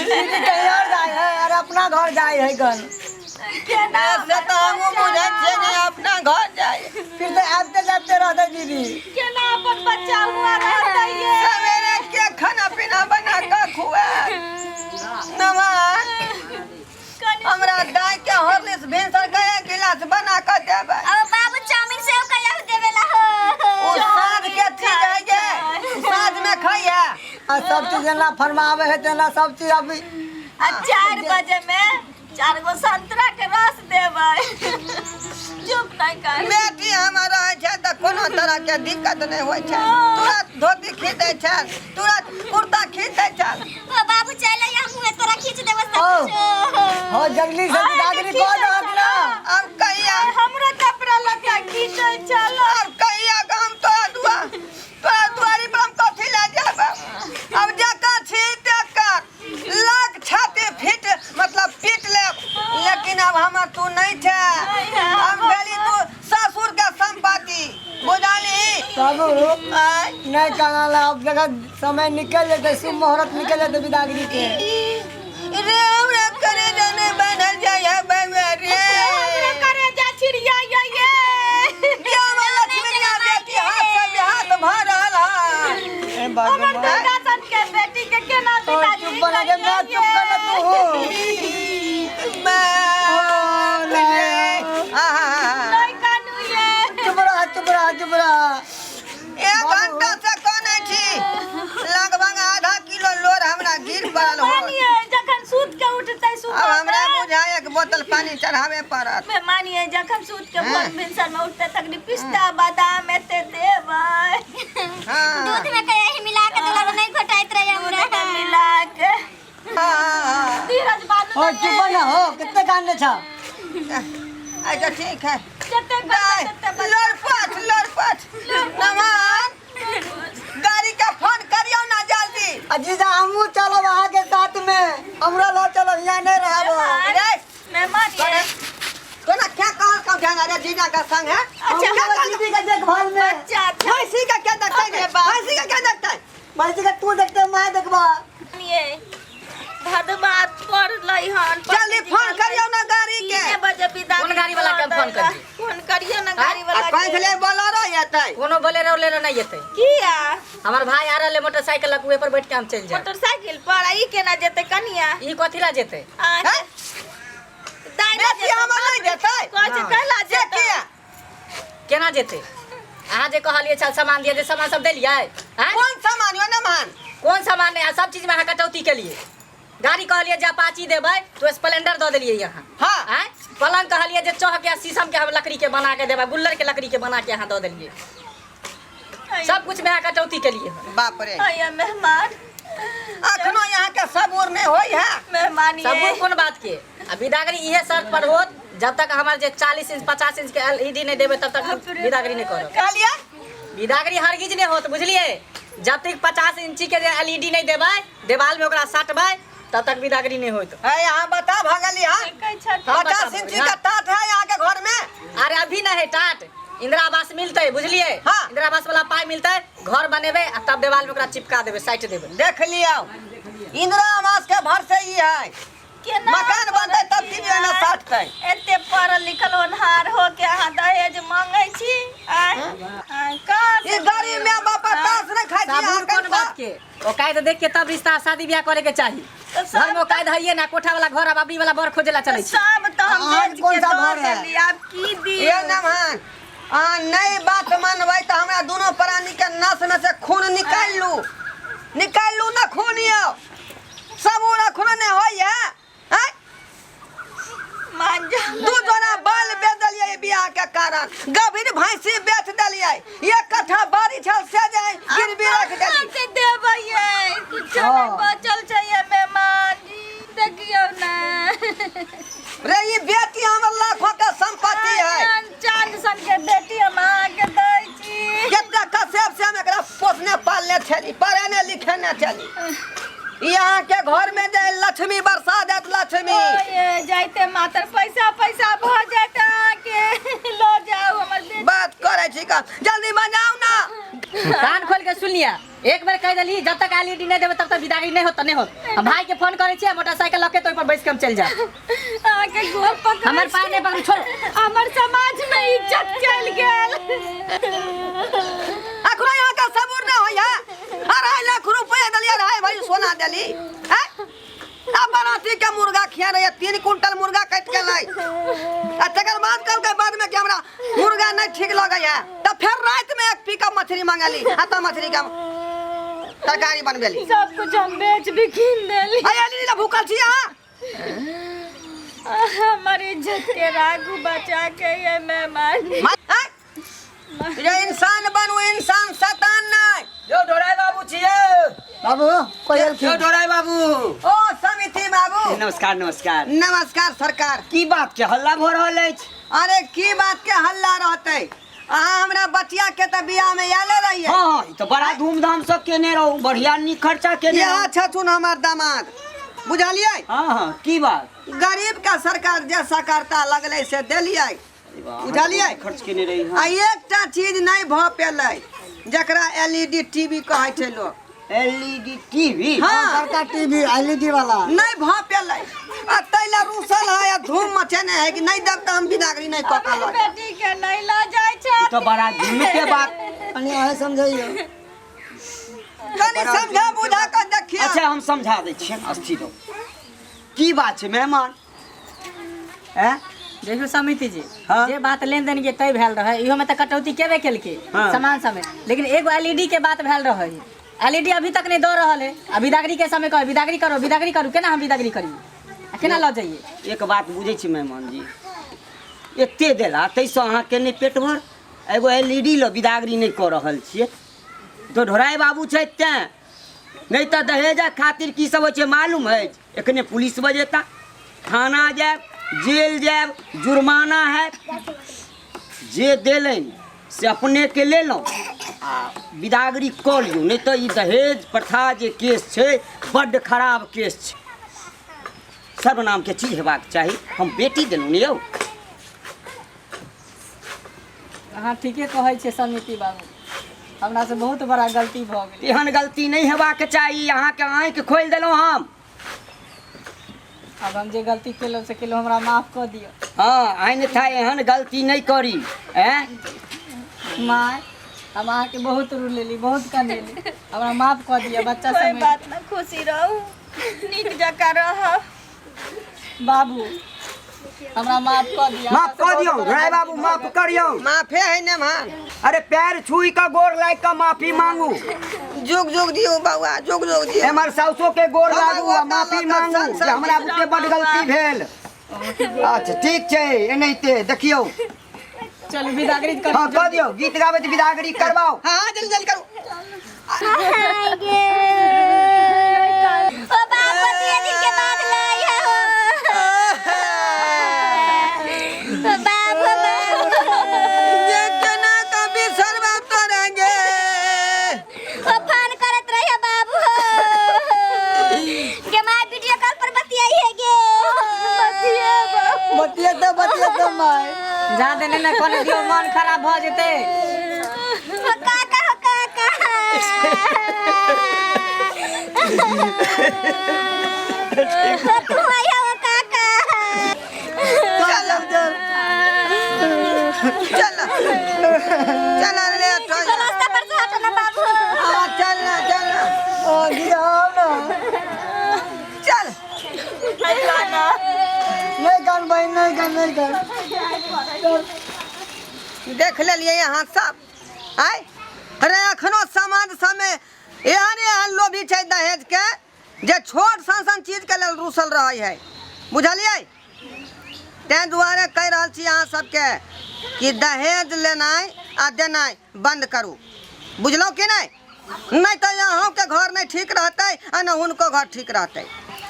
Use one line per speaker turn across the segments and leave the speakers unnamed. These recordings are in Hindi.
दीदी कहीं और जाए है और अपना घर जाए है गन
केना से तो हम बुझे छे कि अपना घर जाए
फिर तो आते जाते रहते दीदी
केना अपन बच्चा हुआ रहता ये सवेरे के खाना पीना बना के खुआ नमन हमरा गाय के हॉर्लिक्स भेंसर गया गिलास बना के देबे
अब बाबू चाउमीन सेव कया देवेला हो
ओ साँझ के चीज है जे साँझ में खाइए
और सब चीज ना फरमावे है तेना सब चीज अभी
4 बजे में 4 गो संतरा के रस देबै चुप नहीं कर
बेटी हमारा है तो कोनो तरह के दिक्कत नहीं होय छै तुरंत धोती खींचे छै तुरंत कुर्ता खींचे छै
ओ बाबू चल हम मुंह तोरा खींच देबो सब
हो जंगली से दागरी को दहक ना
अब कहिया
हमरा कपड़ा लगा खींचे चल
अब कहिया हम तोरा दुआरी पर हम कथी ले जाबे अब जका छी तकर लाख छाती फिट मतलब पीट ले लेकिन अब हम तू नहीं छे हम भेली तू ससुर के संपत्ति बुझाली
बाबू नहीं कहला अब जगह समय निकल जाते शुभ मुहूर्त निकल जाते बिदागरी के
रे हमरा करे जाने बनल जाय है बाबा रे
हमरा करे जा छिड़िया ये
क्या वाला छिड़िया बेटी हाथ भरल है
ए बाबू
हमर दुर्गा सन के बेटी के केना बिदा
चुप बना के मैं चुप कर तू हो
नहीं कानू ये
चुप रहा
1 घंटा से कोने छी लगभग आधा किलो लोर हमरा गिर पड़ल हो
मानिए जखन सूत के उठते सुबह
अब हमरा बुझाय एक बोतल पानी चढ़ावे पड़त
मैं मानिए जखन सूत के भोर भिनसर में उठते तक पिस्ता बादाम एते देबै दूध में कहीं ही मिला के देला नहीं घटाइत रहे हमरा मिला के धीरज बांध
हो चुप ना हो कितने कांडे छा
अच्छा ठीक है
जते
लड़पट नमन गाड़ी का फोन करियो ना जल्दी
अजीजा हमू चलो वहाँ के साथ में हमरा लो चलो यहाँ नहीं रहा
रे
मैं मानिए
तोना क्या कहल जाना रे जीजा का संग है
अच्छा,
क्या कहल
दीदी का देखभाल में
अच्छा
भैंसी का क्या देखता है भैंसी का क्या देखता है
भैंसी का तू देखते मैं देखबा
मानिए भदबात पड़ लई हन
जल्दी फोन करियो ना गाड़ी के
3 बजे विदा
कौन गाड़ी वाला के फोन करिए
फोन करियो ना गाड़ी वाला के
कहीं ले बोलेरो येतै
कोनो बोलेरो लेरो नहीं येते
किया
हमर भाई आ रहले मोटरसाइकिल लकुए पर बैठ के हम चल जाए
मोटरसाइकिल पर ई केना जेते कनिया
ई कथी ला जेते
दाइना
बेटी हमर नहीं देतै
कह कहला
जे
जेते
किया
केना जेते अहाँ जे कहलिए चल सामान दिए जे सामान सब देलिए हैं
कौन सामान यो ना मान
कौन सामान है सब चीज में अहाँ कटौती के लिए गाड़ी कहलिए जे अपाची देबै तो स्प्लेंडर दे देलिए यहाँ
हां
हैं पलंग कहलिए जे चौह के शीशम के हम लकड़ी के बना के देबै गुल्लर के लकड़ी के बना के यहाँ दे देलिए सब कुछ में अहाँ कटौती के लिए
बाप रे
आया मेहमान
अखनो यहाँ के सबूर नहीं होई है
मेहमान
सब
ये
कौन बात के विदागरी इहे शर्त पर होत जब तक हमारे जे 40 इंच 50 इंच के एलईडी नहीं देबै तब तक विदागरी नहीं करब
कहलिए
विदागरी हरगिज नहीं होत बुझलिए जब तक 50 इंची के एलईडी नहीं देबै देवाल में ओकरा साटबै तब तक विदागरी नहीं होत
है यहाँ बता भगली हां 50 इंची का टाट है यहाँ के घर में
अरे अभी नहीं है टाट इंदिरा आवास मिलते बुझलिए
हाँ।
इंदिरा आवास वाला पाई मिलते घर बनेबे आ तब देवाल में ओकरा चिपका देबे साइट देबे
देख लियो इंदिरा आवास के भर से ही है मकान बनते तब टीवी में साटते
एते पढ़ल लिखल होनहार हो के अहाँ दहेज मांगे छी का
ये गरीब में बाप तास नहीं खाई
साबुर कौन बात के औकात देख के तब रिश्ता शादी ब्याह करे के चाहिए घर में औकात है ना कोठा वाला घर बाबरी वाला बर खोजेला चले छी
सब तो हम
आज
बेच
कौन
के
सा
दो
घर है?
देली अब की दी
ये नमन नई बात मानबै तो हमरा दोनों प्राणी के नस में से खून निकाल लू ना खून यो सबूरा खून नहीं होई है हैं?
मान जा
दू जोड़ा बाल बेच दिलिए बियाह के कारण गभीर भैंसी बेच दिलिए 1 कट्ठा बाड़ी छल से जाए गिरवी रख देली
के देबै ये कुछ नहीं बचल छै ये मेहमान देखियो ना
रे ये बेटी हमर लाखों के संपत्ति है
चांद सन के बेटी हम के दै छी
कितना कसेब से हम एकरा पोसने पालने छली पढ़ने लिखने छली यहाँ के घर में जे लक्ष्मी बरसा देत लक्ष्मी
ये जाइते मातर पैसा भ जाता के लो जाओ हमर
बात करे छी का जल्दी बजाओ ना।
कान खोल के सुन लिया, एक बार कह दली जब तक एलईडी नहीं देबे तब तक विदाई नहीं होता नहीं हो। हम भाई के फोन करे छी, मोटरसाइकिल लके तो ऊपर बैठ के हम चल जा।
आके गोल पकड़
हमर पार नहीं पकड़, छोड़।
हमर समाज में इज्जत चल गेल।
अखरो यहाँ का सबूर ना होया। 2.5 लाख रुपया दलिया रहे भाई सोना दली हैं। अब बराती के मुर्गा खिया रहे 3 कुंटल मुर्गा काट के लाई। तकर बाद कल के बाद में कि हमरा मुर्गा नहीं ठीक लगे है तो फिर रात में 1 पिकअप मछली मंगाली। तो मछली का तरकारी बनवेली।
सब कुछ हम बेच भी कीन देली।
अली ला भूखल छी हां।
हमारी इज्जत के राखू बचा के ये मेहमान।
ये इंसान बनू, इंसान शैतान नहीं।
जो डोराय बाबू छिए।
बाबू कोई
जो डोराय बाबू।
ओ समिति बाबू।
नमस्कार नमस्कार।
नमस्कार सरकार।
की बात के हल्ला भ रहल अछि?
अरे की बात के हल्ला रहते। अहाँ हमरा बचिया के त बियाह में आले रहिए।
हां ई तो बड़ा धूमधाम से केने रहू, बढ़िया नी खर्चा केने।
यह छथुन हमर दामाद, बुझलिए।
हां की बात?
गरीब का सरकार जैसा करता लगले से देलिए, बुझलिए।
खर्च केने रही।
आ एकटा चीज नहीं भ पेले जकरा एलईडी टीवी कहै छै लोग।
LED TV?
हाँ
बड़का टीवी एलईडी वाला
नहीं भ पेले। आ तैला रूसल है या धूम मचेने है कि नहीं दब त हम बिदागरी नहीं क पालो।
बेटी के नहीं ला जाय छै।
तो बड़ा जुल्म के बात।
कनी आहे समझइयो।
कनी समझा बुझा के देखिए।
अच्छा हम समझा दै छियै, स्थिर हो। की बात छै मेहमान? हैं?
देखियो समिति जी,
हाँ?
जे बात लेन देन के तय भेल रहे, इहो में त कटौती केबे केलके
हाँ।
सामान समय, लेकिन एगो एलईडी के बात भेल रहे। एलईडी अभी तक नहीं दो रहल है। अब विदागरी के समय कहो विदागरी करू, केना हम विदागरी करी? केना ल जाइए?
एक बात बुझै छी मेहमान जी, एते देला तैसे अहाँ के नहीं पेट भर। एगो एलईडी लो विदागरी नहीं कर रहल छियै तो ढोराय बाबू छै तें। नहीं तो दहेजा खातिर की सब होइ छै मालूम है? एखने पुलिस बजेता, थाना जाएब, जेल जाएब, जुर्माना है। जे देलन से अपने के ले लो आ विदागरी कर लियो। नहीं तो ई दहेज प्रथा जे केस छै बड्ड खराब केस छै। सर्वनाम के चीज हेबाक चाही। हम बेटी देलहुँ ने यौ।
अहाँ ठीके कहै छै समिति बाबू, हमरा से बहुत बड़ा गलती भ गेल।
एहन गलती नहीं हेबाक चाही। अहाँके आँखि खोलि देलहुँ हम।
अब हम जे गलती केलहुँ से केलहुँ, हमरा माफ कऽ दिअ।
हाँ आइन था एहन गलती नहीं करी।
माय हम अहाँके बहुत रुलेली, बहुत कनेली, हमरा माफ कऽ दिअ। बच्चा
कोई
सब
बात ना, खुशी रहू, नीक जका रह।
बाबू हमरा माफ कऽ दिअ।
माफ कर दियो ढोराय बाबू, माफ करियो।
माफे है ने मान।
अरे पैर छुई का गोर लाग का माफी मांगू।
जुग जुग दियो बउआ, जुग जुग दियो।
हमर साउसो के गोर लागू आ माफी मांगू जे हमरा बुते बड गलती भेल। अच्छा ठीक छै, एनाहिते देखियो।
चलू विदागरी करू।
हाँ कह दियो, गीत गाबैत विदागरी करवाओ।
हाँ जल्दी जल्दी करो।
ओ बाप दिए दिन के बाद लाई हो। ओ बाप
ये केना कभी सरवा करेंगे।
ओ फोन करत रहिए बाबू के माय वीडियो कॉल पर बतियाई है गे।
बतिया तो माय
जा देने न कोने दियो, मन खराब भ जेते।
ओ काका हो काका। तू आया हो काका।
चल चल चल ले तो
रास्ता पर से हटो ना बाबू।
हाँ चल चल
ओ दिया ना
चल।
नहीं कान भाई, नहीं कान।
देख लेलिए यहाँ सब आय। अरे अखनो समाज समय एहन लोभी छै दहेज के जे छोट सन चीज के लेल रूसल रहे है, बुझलिए। तें दुआरे कह रहल छी अहाँ सबके कि दहेज लेनाइ आ देनाइ बंद करू, बुझलौ कि नहीं? नहीं तो यहाँ के घर नहीं ठीक रहते आ न उनको घर ठीक रहते।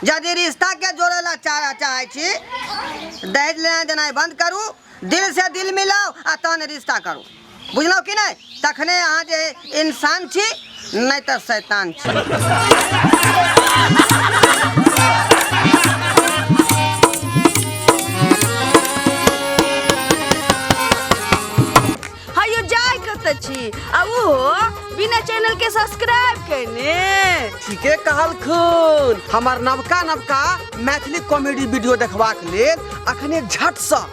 यदि रिश्ता के जोड़े ला चाहे छी, दहेज लेना देनाइ बंद करू, दिल से दिल मिलाओ आ तहन रिश्ता करू, बुझलौ कि नहीं? तखने अहाँ जे इंसान छी, नहीं तो शैतान छी। बिना चैनल के सब्सक्राइब करने।
ठीके कहल खून। हमार नवका नवका मैथिली कॉमेडी वीडियो देखबाक लेल अखने झट सँ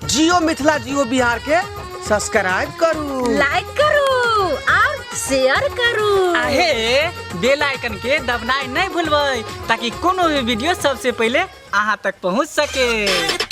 जियो मिथिला जियो बिहार के सब्सक्राइब करू,
लाइक करू और शेयर करू।
आहे बेल आइकन के दबनाई नहीं भूलबै ताकि कोनो भी वीडियो सबसे पहले अहाँ तक पहुँच सके।